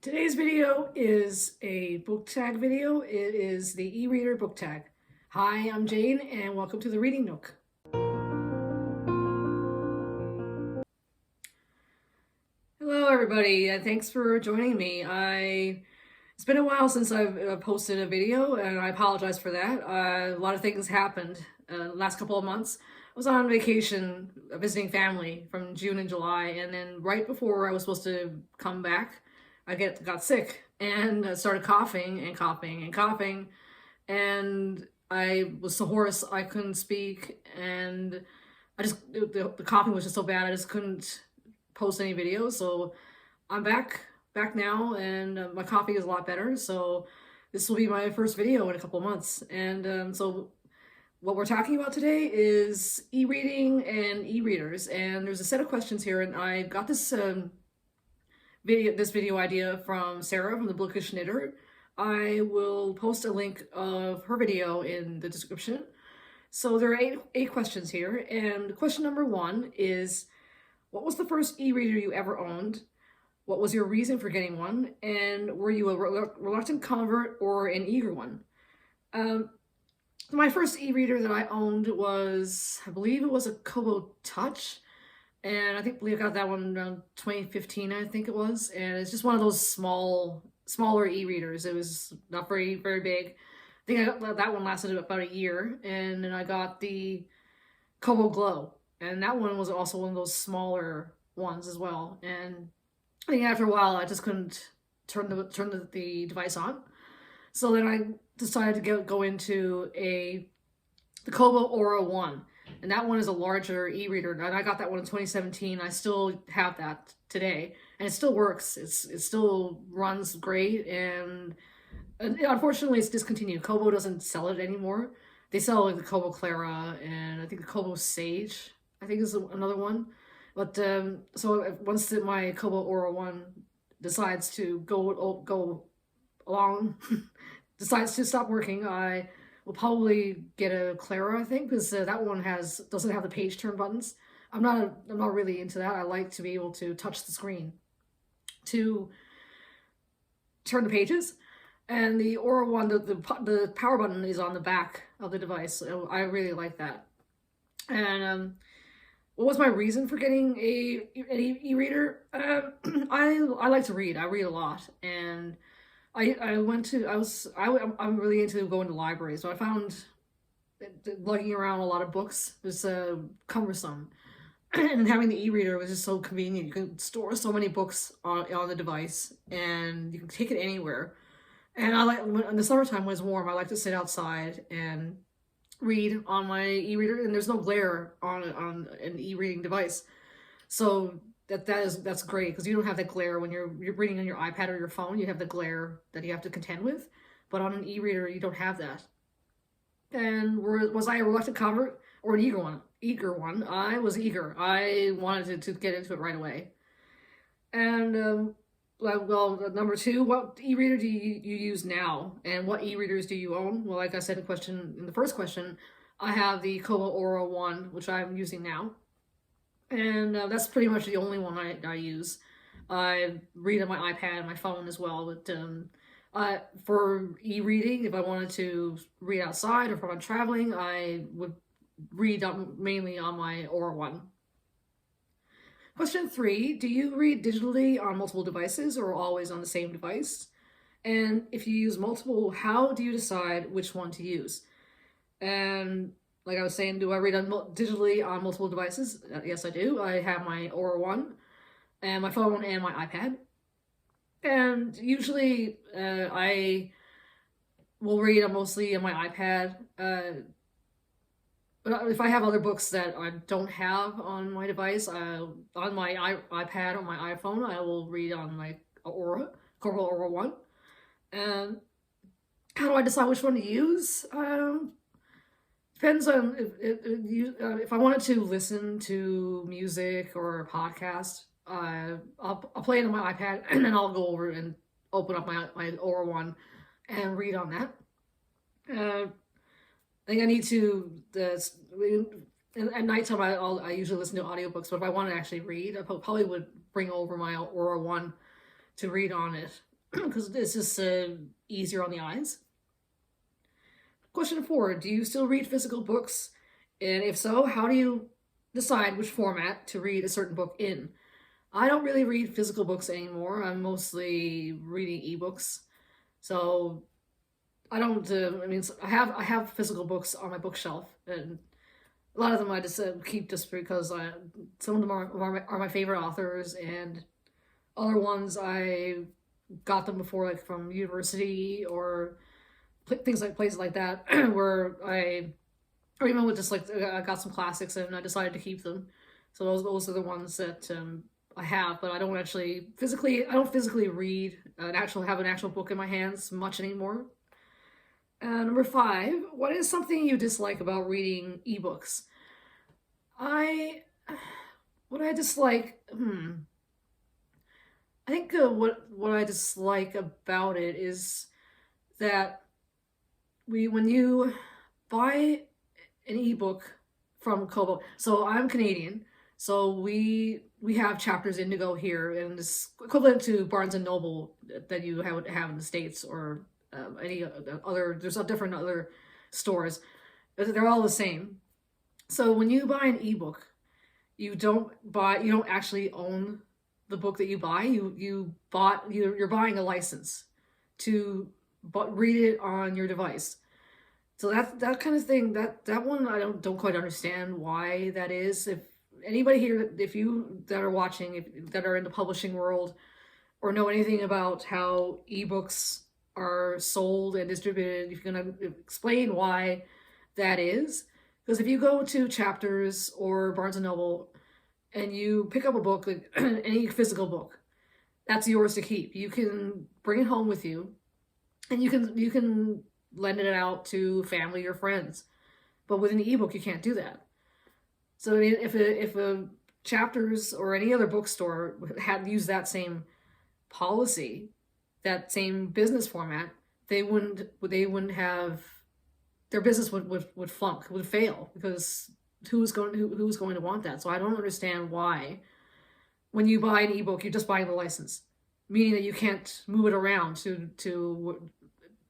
Today's video is a book tag video. It is the eReader book tag. Hi, I'm Jane and welcome to the Reading Nook. Hello everybody, and thanks for joining me. It's been a while since I've posted a video and I apologize for that. A lot of things happened the last couple of months. I was on vacation visiting family from June and July, and then right before I was supposed to come back, I got sick and started coughing and coughing and coughing, and I was so hoarse I couldn't speak, and the coughing was just so bad I just couldn't post any videos. So I'm back now, and my coughing is a lot better. So this will be my first video in a couple of months, and so what we're talking about today is e-reading and e-readers, and there's a set of questions here, and I got this video idea from Sarah from the Bookish Knitter. I will post a link of her video in the description. So there are eight questions here, and question number one is, what was the first e-reader you ever owned? What was your reason for getting one? And were you a reluctant convert or an eager one? My first e-reader that I owned was, I believe it was a Kobo Touch. And I believe I got that one around 2015, I think it was. And it's just one of those smaller e-readers. It was not very big. I think that one lasted about a year. And then I got the Kobo Glow. And that one was also one of those smaller ones as well. And I think after a while, I just couldn't turn the device on. So then I decided to go into the Kobo Aura 1. And that one is a larger e-reader, and I got that one in 2017. I still have that today, and it still works. It still runs great, and unfortunately it's discontinued. Kobo doesn't sell it anymore. They sell like the Kobo Clara, and I think the Kobo Sage, I think is another one. But so once my Kobo Aura 1 decides to go along, decides to stop working, I will probably get a Clara, I think, because that one doesn't have the page turn buttons. I'm not really into that. I like to be able to touch the screen to turn the pages. And the Aura one, the power button is on the back of the device. So I really like that. And what was my reason for getting an e-reader? I like to read. I read a lot, and I'm really into going to libraries, so I found that lugging around a lot of books was cumbersome. And having the e-reader was just so convenient. You can store so many books on the device, and you can take it anywhere. And in the summertime when it's warm, I like to sit outside and read on my e-reader, and there's no glare on an e-reading device. So that's great, because you don't have that glare when you're reading on your iPad or your phone. You have the glare that you have to contend with, but on an e-reader you don't have that. And was I a reluctant convert or an eager one? I was eager. I wanted to get into it right away. And well, number two, what e-reader do you use now, and what e-readers do you own? Well, like I said in the first question, I have the Kobo Aura 1, which I'm using now. And that's pretty much the only one I use. I read on my iPad and my phone as well. But for e-reading, if I wanted to read outside or if I'm traveling, I would read mainly on my Aura 1. Question 3, do you read digitally on multiple devices or always on the same device? And if you use multiple, how do you decide which one to use? And like I was saying, do I read digitally on multiple devices? Yes, I do. I have my Aura 1, and my phone, and my iPad. And usually I will read mostly on my iPad. But if I have other books that I don't have on my device, on my iPad or my iPhone, I will read on my Kobo Aura 1. And how do I decide which one to use? Depends on if I wanted to listen to music or a podcast, I'll play it on my iPad, and then I'll go over and open up my Aura 1 and read on that. I think I need to, at nighttime I usually listen to audiobooks, but if I want to actually read, I probably would bring over my Aura 1 to read on it. because it's just easier on the eyes. Question 4, do you still read physical books? And if so, how do you decide which format to read a certain book in? I don't really read physical books anymore. I'm mostly reading ebooks. So I don't. I mean, I have physical books on my bookshelf, and a lot of them I just keep just because some of them are my favorite authors, and other ones I got them before, like from university or things like places like that, where or even with just like I got some classics and I decided to keep them. So those are the ones that I have, but I don't physically read have an actual book in my hands much anymore. Number 5, what is something you dislike about reading ebooks? I what I dislike. I think what I dislike about it is that when you buy an ebook from Kobo. So I'm Canadian, so we have Chapters Indigo here, and it's equivalent to Barnes and Noble that you have in the States, or any other. There's a different other stores. They're all the same. So when you buy an ebook, you don't actually own the book that you buy. You're buying a license to read it on your device. So that kind of thing, that one I don't quite understand why that is. If anybody here, if you that are watching, that are in the publishing world or know anything about how ebooks are sold and distributed, if you're gonna explain why that is. Because if you go to Chapters or Barnes and Noble and you pick up a book, like any physical book, that's yours to keep. You can bring it home with you, and you can lend it out to family or friends. But with an ebook, you can't do that. So I mean, if a Chapters or any other bookstore had used that same policy, that same business format, they wouldn't have, their business would flunk, would fail, because who's going to want that? So I don't understand why when you buy an ebook, you're just buying the license, meaning that you can't move it around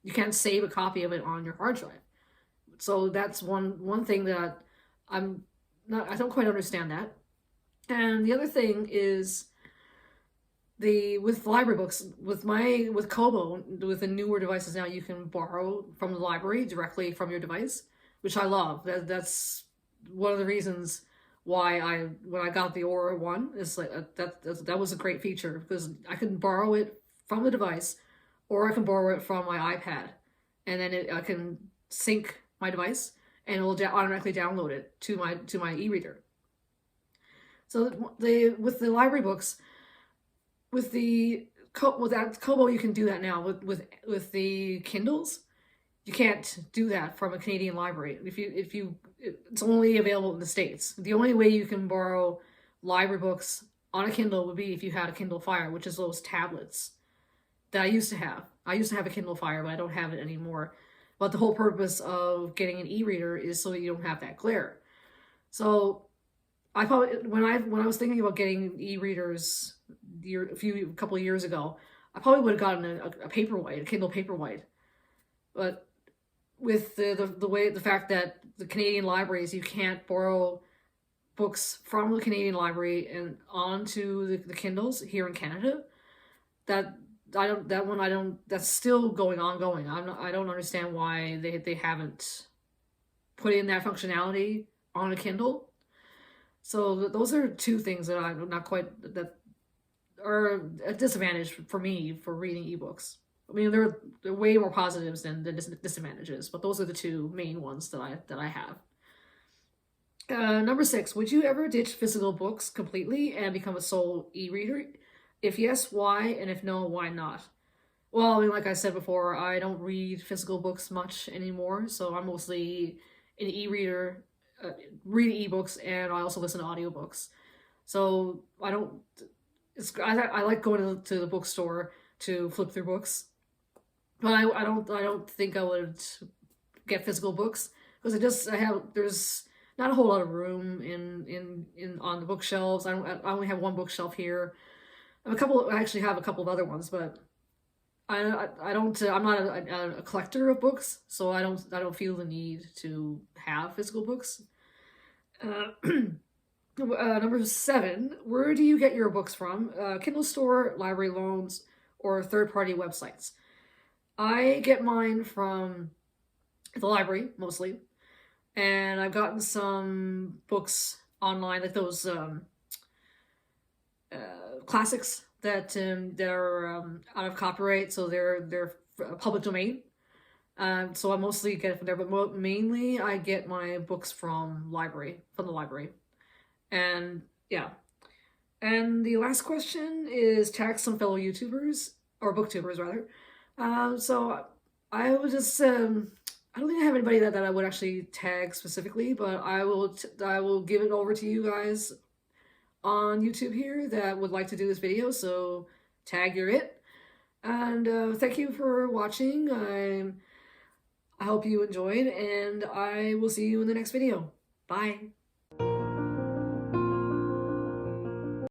you can't save a copy of it on your hard drive. So that's one thing that I don't quite understand that. And the other thing is with library books, with Kobo, with the newer devices now, you can borrow from the library directly from your device, which I love. That's one of the reasons why when I got the Aura one, is like that was a great feature, because I can borrow it from the device, or I can borrow it from my iPad, and then I can sync my device, and it will automatically download it to my e-reader. So with the library books, with that Kobo, you can do that now. With the Kindles, you can't do that from a Canadian library. It's only available in the States. The only way you can borrow library books on a Kindle would be if you had a Kindle Fire, which is those tablets that I used to have. I used to have a Kindle Fire, but I don't have it anymore. But the whole purpose of getting an e-reader is so that you don't have that glare. So I probably, when I was thinking about getting e-readers a couple of years ago, I probably would have gotten a Paperwhite, a Kindle Paperwhite. But with the fact that the Canadian libraries, you can't borrow books from the Canadian library and onto the Kindles here in Canada, that's still ongoing. I don't understand why they haven't put in that functionality on a Kindle. So those are two things that that are a disadvantage for me for reading ebooks. I mean, there are way more positives than disadvantages, but those are the two main ones that I have. Number 6, would you ever ditch physical books completely and become a sole e-reader? If yes, why? And if no, why not? Well, I mean, like I said before, I don't read physical books much anymore, so I'm mostly an e-reader, read ebooks, and I also listen to audiobooks. So I like going to the bookstore to flip through books, but I don't think I would get physical books, because there's not a whole lot of room on the bookshelves. I only have one bookshelf here. I actually have a couple of other ones, but I don't I'm not a collector of books, so I don't feel the need to have physical books. Number 7, where do you get your books from? Kindle store, library loans, or third-party websites? I get mine from the library mostly, and I've gotten some books online, like those classics that are out of copyright, so they're public domain. So I mostly get it from there, but mainly I get my books from the library. And yeah. And the last question is tag some fellow YouTubers, or booktubers rather. So I would just I don't think I have anybody that I would actually tag specifically, but I will give it over to you guys on YouTube here that would like to do this video. So tag your it, and thank you for watching. I hope you enjoyed, and I will see you in the next video. Bye.